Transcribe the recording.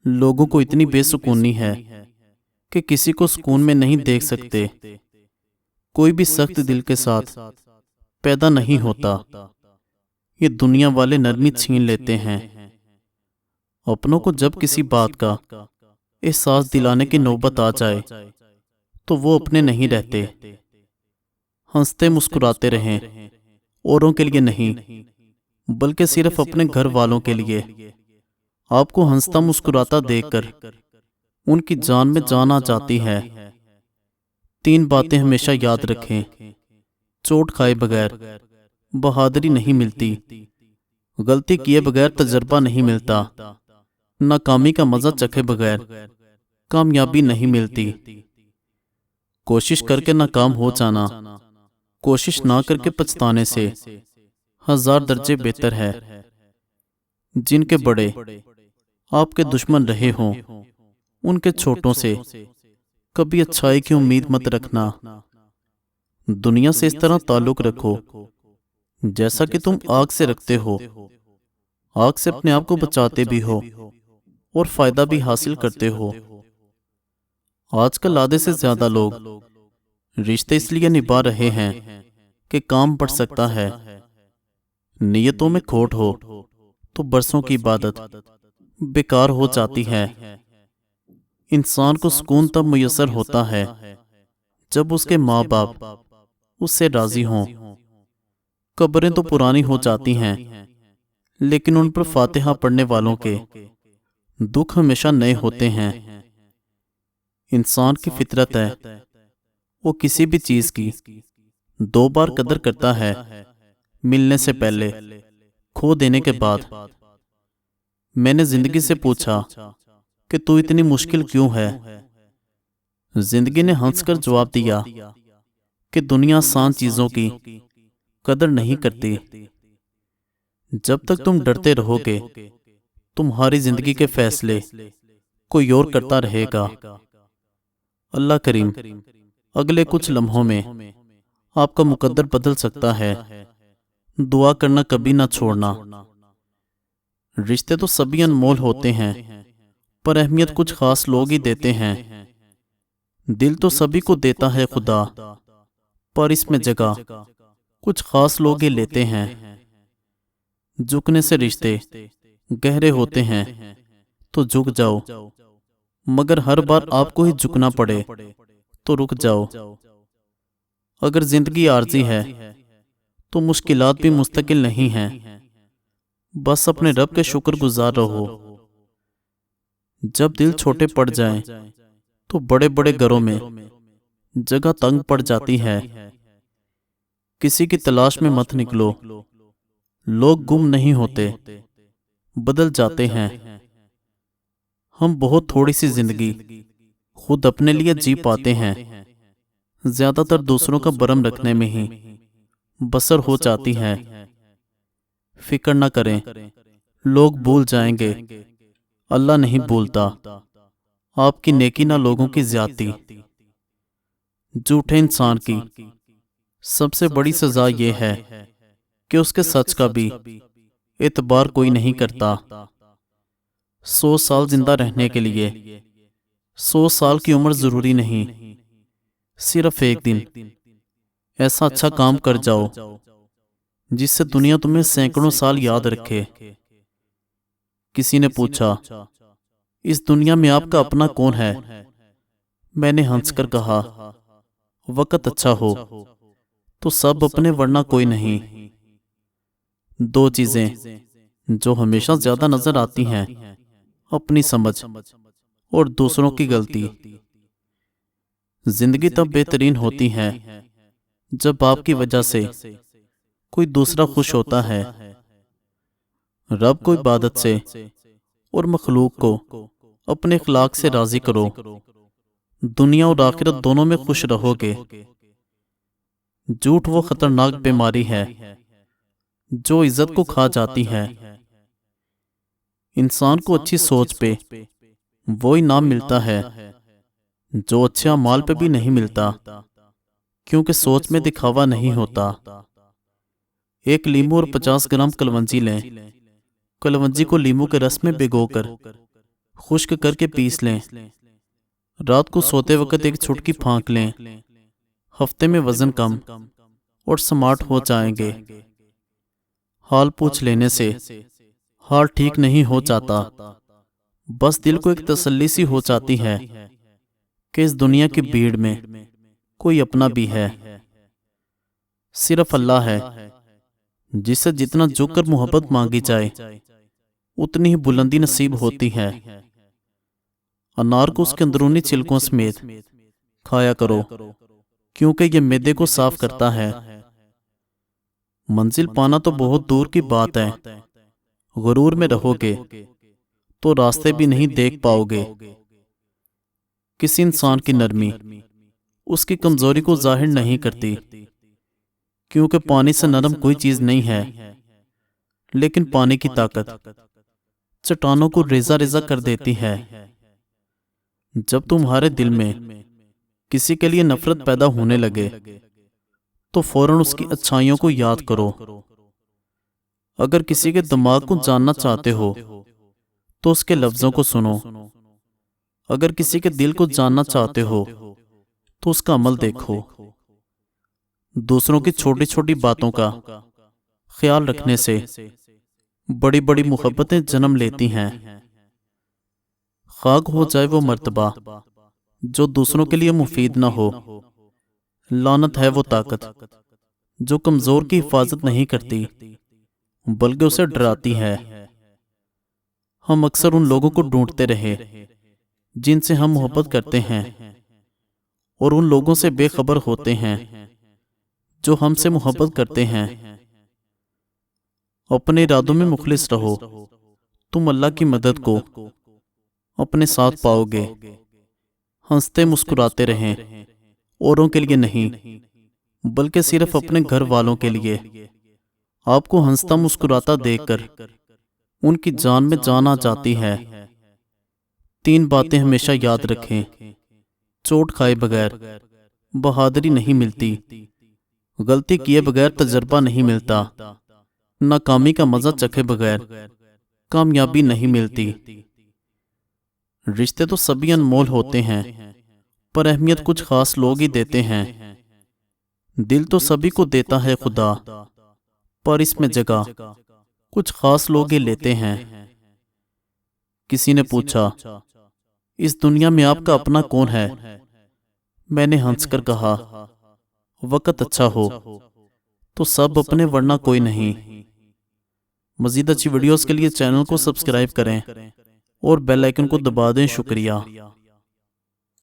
لوگوں کو اتنی بے سکونی ہے کہ کسی کو سکون میں نہیں دیکھ سکتے۔ کوئی بھی سخت دل کے ساتھ پیدا نہیں ہوتا۔ یہ دنیا والے نرمی چھین لیتے ہیں۔ اپنوں کو جب کسی بات کا احساس دلانے کی نوبت آ جائے تو وہ اپنے نہیں رہتے۔ ہنستے مسکراتے رہیں، اوروں کے لیے نہیں بلکہ صرف اپنے گھر والوں کے لیے۔ آپ کو ہنستا مسکراتا دیکھ کر ان کی جان میں جان آ جاتی ہے۔ 3 باتیں ہمیشہ یاد رکھیں۔ چوٹ کھائے بغیر بہادری نہیں ملتی، غلطی کیے بغیر تجربہ نہیں ملتا، ناکامی کا مزہ چکھے بغیر کامیابی نہیں ملتی۔ کوشش کر کے ناکام ہو جانا کوشش نہ کر کے پچھتانے سے 1000 درجے بہتر ہے۔ جن کے بڑے آپ کے دشمن رہے ہوں ان کے چھوٹوں سے کبھی اچھائی کی امید مت رکھنا۔ دنیا سے اس طرح تعلق رکھو جیسا کہ تم آگ سے رکھتے ہو۔ آگ سے اپنے آپ کو بچاتے بھی ہو اور فائدہ بھی حاصل کرتے ہو۔ آج کل آدھے سے زیادہ لوگ رشتے اس لیے نبھا رہے ہیں کہ کام بڑھ سکتا ہے۔ نیتوں میں کھوٹ ہو تو برسوں کی عبادت بیکار ہو جاتی ہے۔ انسان کو سکون تب میسر ہوتا ہے جب اس کے ماں باپ اس سے راضی ہوں۔ قبریں تو پرانی ہو جاتی ہیں لیکن ان پر فاتحہ پڑھنے والوں کے دکھ ہمیشہ نئے ہوتے ہیں۔ انسان کی فطرت ہے وہ کسی بھی چیز کی 2 بار قدر کرتا ہے، ملنے سے پہلے، کھو دینے کے بعد۔ میں نے زندگی سے پوچھا کہ تو اتنی مشکل کیوں ہے؟ زندگی نے ہنس کر جواب دیا کہ دنیا آسان چیزوں کی قدر نہیں کرتی۔ جب تک تم ڈرتے رہو گے تمہاری زندگی کے فیصلے کوئی اور کرتا رہے گا۔ اللہ کریم اگلے کچھ لمحوں میں آپ کا مقدر بدل سکتا ہے۔ دعا کرنا کبھی نہ چھوڑنا۔ رشتے تو سبھی انمول ہوتے ہیں پر اہمیت کچھ خاص لوگ ہی دیتے ہیں۔ دل تو سبھی کو دیتا ہے خدا پر اس میں جگہ کچھ خاص لوگ ہی لیتے ہیں۔ جھکنے سے رشتے گہرے ہوتے ہیں تو جھک جاؤ، مگر ہر بار آپ کو ہی جھکنا پڑے تو رک جاؤ۔ اگر زندگی عارضی ہے تو مشکلات بھی مستقل نہیں ہیں، بس اپنے رب کے شکر گزار رہو۔ جب دل چھوٹے پڑ جائیں تو بڑے بڑے گھروں میں جگہ تنگ پڑ جاتی ہے۔ کسی کی تلاش میں مت نکلو، لوگ گم نہیں ہوتے، بدل جاتے ہیں۔ ہم بہت تھوڑی سی زندگی خود اپنے لیے جی پاتے ہیں، زیادہ تر دوسروں کا برم رکھنے میں ہی بسر ہو جاتی ہے۔ فکر نہ کریں، لوگ بھول جائیں گے، اللہ نہیں بھولتا۔ آپ کی نیکی نہ لوگوں کی زیادتی۔ جھوٹے انسان کی سب سے بڑی سزا یہ ہے کہ اس کے سچ کا بھی اعتبار کوئی نہیں کرتا۔ 100 سال زندہ رہنے کے لیے 100 سال کی عمر ضروری نہیں، صرف ایک دن ایسا اچھا کام کر جاؤ جس سے دنیا تمہیں سینکڑوں سال یاد رکھے۔ کسی نے پوچھا اس دنیا میں آپ کا اپنا کون ہے؟ میں نے ہنس کر کہا وقت اچھا ہو تو سب اپنے ورنہ کوئی نہیں۔ 2 چیزیں جو ہمیشہ زیادہ نظر آتی ہیں، اپنی سمجھ اور دوسروں کی غلطی۔ زندگی تب بہترین ہوتی ہے جب آپ کی وجہ سے کوئی دوسرا خوش ہوتا ہے۔ رب کو عبادت سے اور مخلوق کو اپنے اخلاق سے راضی کرو، دنیا اور آخرت دونوں میں خوش رہو گے۔ جھوٹ وہ خطرناک بیماری ہے جو عزت کو کھا جاتی ہے۔ انسان کو اچھی سوچ پہ وہ انعام ملتا ہے جو اچھے اعمال پہ بھی نہیں ملتا، کیونکہ سوچ میں دکھاوا نہیں ہوتا۔ 1 لیمو اور 50 گرام کلونجی لیں۔ کلونجی کو لیمو کے رس میں بھگو کر خشک کر کے پیس لیں۔ رات کو سوتے وقت ایک چٹکی پھانک لیں۔ ہفتے میں وزن کم اور سمارٹ ہو جائیں گے۔ حال پوچھ لینے سے حال ٹھیک نہیں ہو جاتا، بس دل کو ایک تسلی سی ہو جاتی ہے کہ اس دنیا کی بھیڑ میں کوئی اپنا بھی ہے۔ صرف اللہ ہے جس سے جتنا جھک کر محبت مانگی جائے اتنی ہی بلندی نصیب ہوتی ہے۔ انار کو اس کے اندرونی چھلکوں سمیت کھایا کرو کیونکہ یہ معدے کو صاف کرتا ہے۔ منزل پانا تو بہت دور کی بات ہے، غرور میں رہو گے تو راستے بھی نہیں دیکھ پاؤ گے۔ کسی انسان کی نرمی اس کی کمزوری کو ظاہر نہیں کرتی، کیونکہ پانی سے نرم کوئی چیز نہیں ہے، لیکن پانی کی طاقت چٹانوں کو ریزہ ریزہ کر دیتی ہے۔ جب تمہارے دل میں کسی کے لیے نفرت پیدا ہونے لگے تو فوراً اس کی اچھائیوں کو یاد کرو۔ اگر کسی کے دماغ کو جاننا چاہتے ہو تو اس کے لفظوں کو سنو، اگر کسی کے دل کو جاننا چاہتے ہو تو اس کا عمل دیکھو۔ دوسروں کی چھوٹی چھوٹی باتوں کا خیال رکھنے سے بڑی بڑی محبتیں جنم لیتی ہیں۔ خاک ہو جائے وہ مرتبہ جو دوسروں کے لیے مفید نہ ہو، لعنت ہے وہ طاقت جو کمزور کی حفاظت نہیں کرتی بلکہ اسے ڈراتی ہے۔ ہم اکثر ان لوگوں کو ڈھونڈتے رہے جن سے ہم محبت کرتے ہیں، اور ان لوگوں سے بے خبر ہوتے ہیں جو ہم سے محبت کرتے ہیں۔ اپنے ارادوں میں مخلص رہو، تم اللہ کی مدد کو اپنے ساتھ پاؤ گے۔ ہنستے مسکراتے رہیں، اوروں کے لیے نہیں بلکہ صرف اپنے گھر والوں کے لیے۔ آپ کو ہنستا مسکراتا دیکھ کر ان کی جان میں جان آ جاتی ہے۔ 3 باتیں ہمیشہ یاد رکھیں۔ چوٹ کھائے بغیر بہادری نہیں ملتی، غلطی کیے بغیر تجربہ نہیں ملتا، ناکامی کا مزہ چکھے بغیر کامیابی نہیں ملتی۔ رشتے تو سبھی انمول ہوتے ہیں، پر اہمیت کچھ خاص لوگ ہی دیتے ہیں۔ دل تو سبھی کو دیتا ہے خدا، پر اس میں جگہ کچھ خاص لوگ ہی لیتے ہیں۔ کسی نے پوچھا، اس دنیا میں آپ کا اپنا کون ہے؟ میں نے ہنس کر کہا، وقت اچھا ہو تو سب اپنے ورنہ کوئی نہیں۔ مزید اچھی ویڈیوز کے لیے چینل کو سبسکرائب کریں اور بیل آئیکن کو دبا دیں۔ شکریہ۔